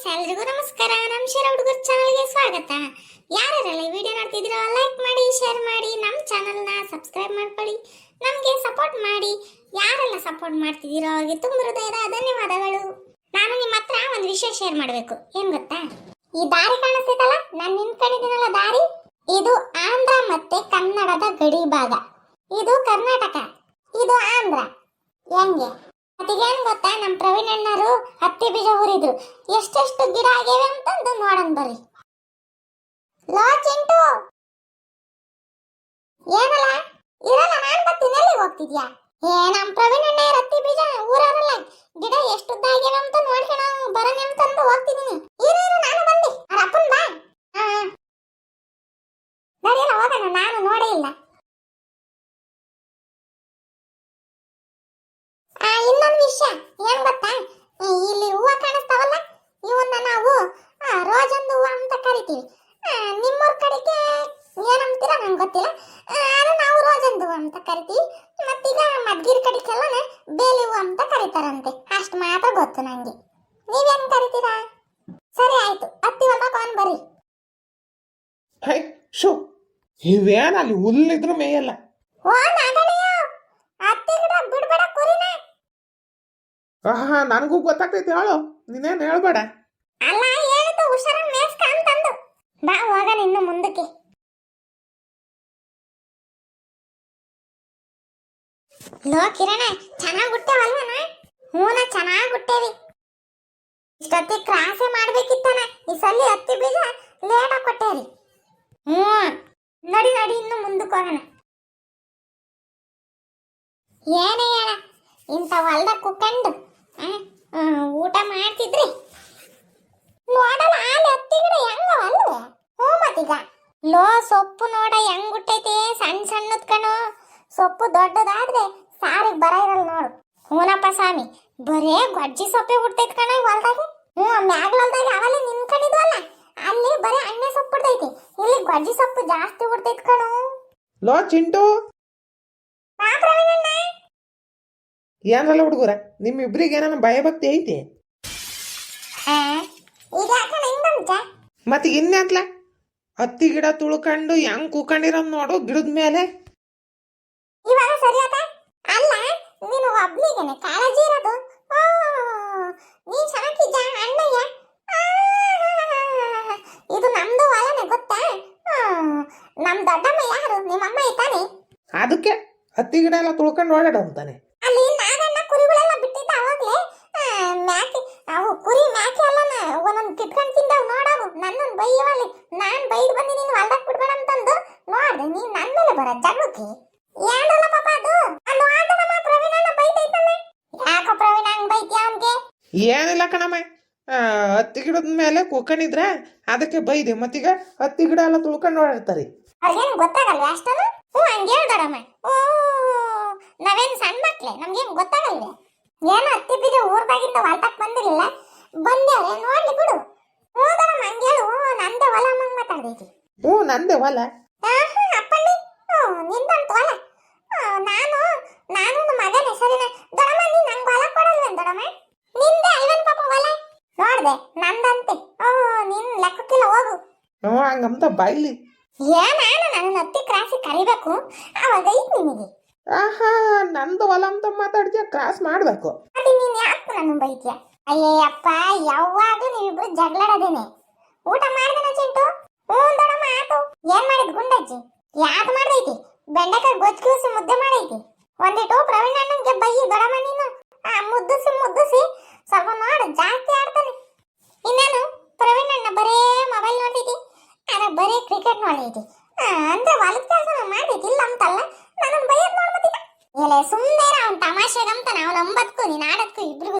Friends, ಎಲ್ರಿಗೂ ನಮಸ್ಕಾರ. ನಮ್ಮ ಶೇರ್ ಹುಡುಗರ ಚಾನಲ್ಗೆ ಸ್ವಾಗತ. ಯಾರೆಲ್ಲ ಈ ವಿಡಿಯೋ ನೋಡ್ತಿದ್ದೀರೋ ಲೈಕ್ ಮಾಡಿ, ಶೇರ್ ಮಾಡಿ, ನಮ್ಮ ಚಾನಲ್ನ ಸಬ್ಸ್ಕ್ರೈಬ್ ಮಾಡ್ಕೊಳ್ಳಿ, ನಮಗೆ ಸಪೋರ್ಟ್ ಮಾಡಿ. ಯಾರೆಲ್ಲ ಸಪೋರ್ಟ್ ಮಾಡ್ತಿದ್ದೀರೋ ಅವ್ರಿಗೆ ತುಂಬ ಹೃದಯದ ಧನ್ಯವಾದಗಳು. ನಾನು ನಿಮ್ಮ ಹತ್ರ ಒಂದು ವಿಷಯ ಶೇರ್ ಮಾಡಬೇಕು. ಏನು ಗೊತ್ತಾ, ಈ ದಾರಿ ಕಾಣಿಸ್ತಿತ್ತಲ್ಲ, ನಾನು ನಿಂತ್ಕೊಂಡಿದ್ದೀನಲ್ಲ ದಾರಿ, ಇದು ಆಂಧ್ರ ಮತ್ತೆ ಕನ್ನಡದ ಗಡಿ ಭಾಗ. ಇದು ಕರ್ನಾಟಕ, ಇದು ಆಂಧ್ರ. ಹೆಂಗೆ ಅದಿಗೇನು ಗೊತ್ತಾ, ನಮ್ಮ ಪ್ರವೀಣ್ ಅಣ್ಣರು ಹತ್ತಿ ಬೀಜ ಊರಿದ್ರು. ಎಷ್ಟೆಷ್ಟು ಗಿಡ ಆಗ್ಯಾವೆ ಅಂತಂದು ನೋಡೋಣ ಬರ್ರಿ. ಲೋ ಚಿಂಟು, ಏನಲ್ಲ ಇರಲ್ಲ, ನಾನು ಬರ್ತೀನಿ. ಎಲ್ಲಿಗೆ ಹೋಗ್ತಿದ್ಯಾ? ನಮ್ಮ ಪ್ರವೀಣ್ ಅಣ್ಣ ಹತ್ತಿ ಬೀಜ ಊರಲ್ಲ, ಗಿಡ ಎಷ್ಟು ಉದ್ದ ಆಗ್ಯಾವೆ ಅಂತ ನೋಡ್ಕೊಂಡು ಬರೋಣ ಅಂತಂದು ಹೋಗ್ತಿದ್ದೀನಿ. ಇರು, ನಾನು ಬಂದೆ. ಅಪ್ಪನ್ ಬಾ. ನಡಿಯಲ್ಲ, ಹೋಗೋಣ. ನಾನು ನೋಡೇ ಇಲ್ಲ. ಇನ್ನೊಂದು ವಿಷಯ ಏನ್ ಗೊತ್ತಾ, ಇಲ್ಲಿ ಹೂವ ಕಾಣಿಸ್ತಾವಲ್ಲ, ಇವನ್ನ ನಾವು ರೋಜಂದು ಹೂವ ಅಂತ ಕರಿತೀವಿ. ನಿಮ್ಮೂರ ಕಡೆಗೆ ಏನಂತೀರ ನಂಗೆ ಗೊತ್ತಿಲ್ಲ, ಅದು ನಾವು ರೋಜಂದು ಹೂವ ಅಂತ ಕರಿತೀವಿ. ಮತ್ತೀಗ ಮದ್ಗಿರ್ ಕಡೆಗೆಲ್ಲ ಬೇಲಿ ಹೂವ ಅಂತ ಕರೀತಾರಂತೆ. ಅಷ್ಟು ಮಾತ್ರ ಗೊತ್ತು ನಂಗೆ. ನೀವೇನ್ ಕರಿತೀರಾ? ಸರಿ ಆಯ್ತು, ಹತ್ತಿವಲ್ಲ, ತಗೊಂಡ್ ಬರ್ರಿ. ಶೋ, ಇವೇನ ಅಲ್ಲಿ ಹುಲ್ಲಿದ್ರು ಮೇಯಲ್ಲ. ಓ ನಾಗಣೆಯ, ಹತ್ತಿ ಗಿಡ ಬಿಡ್ಬೇಡ ಕುರಿನ. ನನಗೂ ಗೊತ್ತಾಗ್ತೈತಿ, ಹೇಳು, ನೀನೇನು ಹೇಳ್ಬೇಡ. ಅಲ್ಲ, ಹೇಳಿದ್ದು ಹುಷಾರ ಮೇಸ್ಕ ಅಂತಂದು. ಬಾ ಹೋಗೋಣ ಇನ್ನು ಮುಂದಕ್ಕೆ. ಲೋ ಕಿರಣ, ಚೆನ್ನಾಗಿ ಹುಟ್ಟೇವಲ್ವನ? ಹೂನ, ಚೆನ್ನಾಗಿ ಹುಟ್ಟೇವಿ. ಇಷ್ಟೊತ್ತಿ ಕ್ರಾಸೆ ಮಾಡ್ಬೇಕಿತ್ತಾನ, ಈ ಸಲ ಹತ್ತಿ ಬೀಜ ಲೇಟ್ ಆಗಿ ಕೊಟ್ಟೇರಿ. ನಡಿ ನಡಿ, ಇನ್ನು ಮುಂದಕ್ಕೆ ಹೋಗೋಣ. ಏನೇ ಹೇಳ, ಇಂಥ ಹೊಲ್ದಾಗ ಕುಕ್ಕಂಡು ಊಟ ಮಾಡ್ತಿದ್ರಿ ನೋಡಲ್ಲ. ಹಾಲು ಹತ್ತಿ ಗಿಡ ಹೆಂಗವಲ್ವ? ಹ್ಞೂ ಮತ್ತೀಗ ಲೋ ಸೊಪ್ಪು ನೋಡ ಹೆಂಗ್ ಹುಟ್ಟೈತೆ, ಸಣ್ಣ ಸಣ್ಣದ್ ಕಣು. ಸೊಪ್ಪು ದೊಡ್ಡದಾದ್ರೆ ಸಾರಿಗೆ ಬರ ಇರಲ್ಲ ನೋಡು. ಹೂನಪ್ಪ ಸ್ವಾಮಿ, ಬರೇ ಗೊಜ್ಜಿ ಸೊಪ್ಪೆ ಹುಟ್ಟೈತೆ ಕಣ ಈ ಹೊಲ್ದಾಗೆ. ಮ್ಯಾಗ್ಲ ಹೊಲ್ದಾಗ ಅವಲ್ಲಿ ನಿಂತ್ಕೊಂಡಿದ್ವಲ್ಲ, ಅಲ್ಲಿ ಬರೀ ಅಣ್ಣೆ ಸೊಪ್ಪು ಹುಡ್ತೈತಿ. ಇಲ್ಲಿ ಗೊಜ್ಜಿ ಸೊಪ್ಪು ಜಾಸ್ತಿ ಹುಡ್ತೈತಿ ಕಣು. ಲೋ ಚಿಂಟು, ಏನಲ್ಲ ಹುಡುಗರ, ನಿಮ್ಮಿಬ್ರಿಗೆ ಏನಾನ ಭಯಭಕ್ತಿ ಐತಿ? ಮತ್ತೆ ಇನ್ನೇತ್ಲ, ಹತ್ತಿ ಗಿಡ ತುಳ್ಕೊಂಡು ಹೆಂಗ್ ಕೂಕೊಂಡಿರೋದ್ ನೋಡು ಗಿಡದ ಮೇಲೆ. ಇವಾಗ ಸರಿಯಾದ ಅಲ್ಲ, ನೀನು ಒಬ್ನಿಗೆನೆ ಕಾಳಜಿ ಇರೋದು. ನೀನ್ ಸಾಕಿದ್ದ ಅಣ್ಣಯ್ಯ, ಇದು ನಮ್ದು ಹೊಲನೆ ಗೊತ್ತಾ? ನಮ್ ದೊಡ್ಡಮ್ಮ ಯಾರು? ನಿಮ್ಮಮ್ಮ ಐತಾನೆ. ಅದಕ್ಕೆ ಹತ್ತಿ ಗಿಡ ಎಲ್ಲ ತುಳ್ಕೊಂಡು ಓಡಾಡ ಅಂತಾನೆ. ಅಲ್ಲಿ ನಾಗಣ್ಣ ಕುರಿಗಳೆಲ್ಲ ಬಿಟ್ಟಿದ್ದ ಅವಾಗ್ಲೇ. ಮ್ಯಾಕೆ ಅವು ಕುರಿ ಮ್ಯಾಕೆ ಅಲ್ಲನ ಒಂದೊಂದು ಕಿತ್ಕೊಂಡು ತಿಂದವು ನೋಡವು. ನನ್ನನ್ನು ಬೈಯವಲ್ಲಿ, ನಾನ್ ಬೈದು ಬಂದಿ ನೀನು ಹೊಲ್ದಾಗ ಬಿಡ್ಬೇಡ ಅಂತಂದು ನೋಡ್ದೆ. ನೀನ್ ನನ್ನ ಮೇಲೆ ಬರ ಜಗಳಕ್ಕೆ ಏನಲ್ಲ ಪಾಪ ಅದು. ಅದು ಆದ ನಮ್ಮ ಪ್ರವೀಣ್ ಅಣ್ಣ ಬೈತೈತಾನೆ. ಯಾಕೋ ಪ್ರವೀಣ್ ಹಂಗ್ ಬೈತ್ಯಾ ಅವನ್ಗೆ? ಏನಿಲ್ಲ ಕಣಮ್ಮ, ಹತ್ತಿ ಗಿಡದ ಮೇಲೆ ಕೂಕೊಂಡಿದ್ರೆ ಅದಕ್ಕೆ ಬೈದೆ. ಮತ್ತೀಗ ಹತ್ತಿ ಗಿಡ ಎಲ್ಲ ತುಳ್ಕೊಂಡು ಓಡಾಡ್ತಾರೆ. ಅವ್ರಿಗೇನು ಗೊತ್ತಾಗಲ್ವ ಅಷ್ಟನ್ನು? ಹಂಗೆ ಹೇಳ್ದಾರಮ್ಮ. ನಾವೇನು ಸಣ್ಣ ಮಕ್ಳೆ, ನಮ್ಗೇನು ಗೊತ್ತಾಗಲ್ವೇ? ಏನು ಹತ್ತಿ ಬೀಜ ಊರ್ದಾಗಿಂದ ಹೊಲ್ತಕ್ ಬಂದಿರಲಿಲ್ಲ, ಬಂದ್ಯಾರೆ ನೋಡ್ಲಿ ಬಿಡು. ಹೋದರಮ್ಮ ಹಂಗೆ ಹೇಳು. ನಂದೇ ಹೊಲ ಮಂಗ್ ಮಾತಾಡ್ದೈತಿ. ನಂದೇ ಹೊಲ. ಅಪ್ಪಣ್ಣಿ, ನಿಂದಂತ ಹೊಲ. ನಾನು ಮಗನ ಹೆಸರಿನ ದೊಡಮ್ಮ. ನೀನ್ ನಂಗೆ ಹೊಲ ಕೊಡಲ್ವೇನ್ ದೊಡಮ್ಮ? ನಿಂದೆ ಅಲ್ವೇನ್ ಪಾಪ ಹೊಲ? ನೋಡ್ದೆ ನಂದಂತೆ. ನಿನ್ ಲೆಕ್ಕಕ್ಕಿಲ್ಲ, ಹೋಗು. ಹಂಗಂತ ಬಾಯ್ಲಿ. ನಾನು ನನ್ನ ಹತ್ತಿ ಕ್ರಾಸಿ ಕರಿಬೇಕು, ಅವಾಗ ಐತ್ ನಿನಗೆ. ನಂದು ಹೊಲ ಅಂತ ಮಾತಾಡ್ತೀಯ, ಕ್ರಾಸ್ ಮಾಡ್ಬೇಕು. ಅದೇ ನೀನ್ ಯಾಕೆ ನನ್ನ ಬೈತ್ಯ? ಅಯ್ಯಪ್ಪ, ಯಾವಾಗ್ಲೂ ನೀವಿಬ್ರು ಜಗಳಾಡೋದೇನೆ. ಊಟ ಮಾಡ್ದೇನ ಚಿಂಟು? ದೊಡಮ್ಮ ಆತು. ಏನ್ ಮಾಡಿದ್ ಗುಂಡಜ್ಜಿ? ಯಾಕೆ ಮಾಡ್ದೈತಿ? ಬೆಂಡೆಕಾಯಿ ಗೊಜ್ಜೂಸಿ ಮುದ್ದೆ ಮಾಡೈತಿ. ಒಂದಿಟ್ಟು ಪ್ರವೀಣ್ ಅಣ್ಣನ್ಗೆ ಬೈ ದೊಡಮ್ಮ ನೀನು. ಮುದ್ದಿಸಿ ಸ್ವಲ್ಪ ನೋಡು, ಜಾಸ್ತಿ ಆಡ್ತಾನೆ. ಇನ್ನೇನು ಪ್ರವೀಣ್ ಅಣ್ಣ ಬರೇ ಮೊಬೈಲ್ ನೋಡೈತಿ, ಬರೇ ಕ್ರಿಕೆಟ್ ನೋಡೈತಿ. ಅಂದ್ರೆ ಹೊಲದ ಕೆಲಸ ಮಾಡೈತಿ, ಇಲ್ಲ ಅಂತಲ್ಲ. ನನ್ನ ಬೈಯದ್ ನೋಡ್ಬತ್ತೀಗ. ಎಲೆ ಸುಮ್ಮನೆ ಅವ್ನು ತಮಾಷೆಗಂತಾನೆ, ಅವ್ನು 9ಕ್ಕೂ ನೀನು ಆಡೋದಕ್ಕೂ ಇಬ್ರಿಗೂ